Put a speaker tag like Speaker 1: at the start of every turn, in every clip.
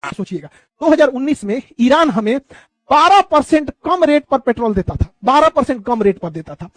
Speaker 1: सोचिएगा 2019 में ईरान हमें 12% कम रेट पर पेट्रोल देता था, 12% कम रेट पर देता था।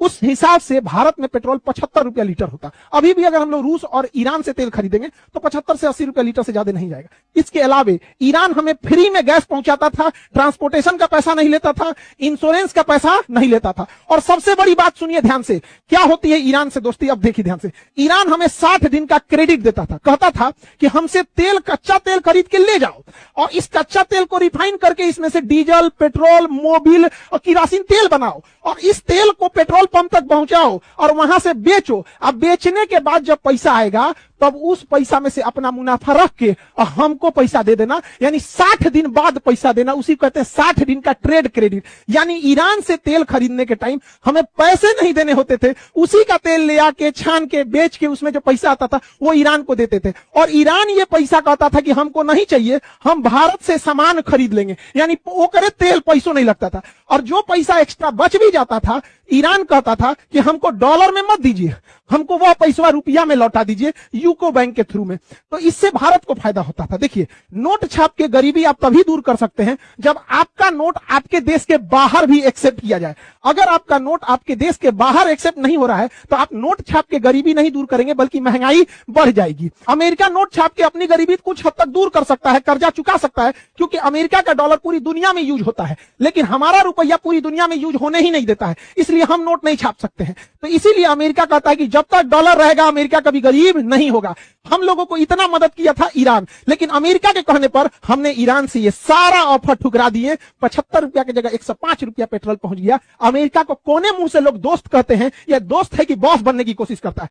Speaker 1: उस हिसाब से भारत में पेट्रोल 75 रुपया लीटर होता। अभी भी अगर हम लोग रूस और ईरान से तेल खरीदेंगे तो 75 से 80 रुपया लीटर से ज्यादा नहीं जाएगा। इसके अलावा ईरान हमें फ्री में गैस पहुंचाता था, ट्रांसपोर्टेशन का पैसा नहीं लेता था, इंश्योरेंस का पैसा नहीं लेता था। और सबसे बड़ी बात सुनिए ध्यान से, क्या होती है ईरान से दोस्ती, अब देखिए ध्यान से। ईरान हमें 60 दिन का क्रेडिट देता था, कहता था कि हमसे तेल, कच्चा तेल खरीद के ले जाओ और इस कच्चा तेल को रिफाइन करके इसमें से डीजल, पेट्रोल, मोबिल और किरासिन तेल बनाओ और इस तेल को पेट्रोल पंप तक पहुंचाओ और वहां से बेचो। अब बेचने के बाद जब पैसा आएगा तब उस पैसा में से अपना मुनाफा रख के और हमको पैसा दे देना, यानी 60 दिन बाद पैसा देना। उसी को कहते हैं 60 दिन का ट्रेड क्रेडिट। यानी ईरान से तेल खरीदने के टाइम हमें पैसे नहीं देने होते थे, उसी का तेल ले आके छान के बेच के उसमें जो पैसा आता था वो ईरान को देते थे। और ईरान ये पैसा कहता था कि हमको नहीं चाहिए, हम भारत से सामान खरीद लेंगे, यानी वो करे तेल पैसों नहीं लगता था। और जो पैसा एक्स्ट्रा बच भी जाता था ईरान कहता था कि हमको डॉलर में मत दीजिए, हमको वह पैसा रुपया में लौटा दीजिए यूको बैंक के थ्रू में। तो इससे भारत को फायदा होता था। देखिए, नोट छाप के गरीबी आप तभी दूर कर सकते हैं जब आपका नोट आपके देश के बाहर भी एक्सेप्ट किया जाए। अगर आपका नोट आपके देश के बाहर एक्सेप्ट नहीं हो रहा है तो आप नोट छाप के गरीबी नहीं दूर करेंगे बल्कि महंगाई बढ़ जाएगी। अमेरिका नोट छाप के अपनी गरीबी कुछ हद तक दूर कर सकता है, कर्जा चुका सकता है, क्योंकि अमेरिका का डॉलर पूरी दुनिया में यूज होता है, लेकिन हमारा रुपया पूरी दुनिया में यूज होने ही नहीं देता है, इसलिए हम नोट नहीं छाप सकते हैं। तो इसीलिए अमेरिका कहता है कि जब तक डॉलर रहेगा अमेरिका कभी गरीब नहीं होगा। हम लोगों को इतना मदद किया था ईरान, लेकिन अमेरिका के कहने पर हमने ईरान से ये सारा ऑफर ठुकरा दिए। 75 रुपया की जगह 105 रुपया पेट्रोल पहुंच गया। अमेरिका को कोने मुंह से लोग दोस्त कहते हैं, यह दोस्त है कि बॉस बनने की कोशिश करता है।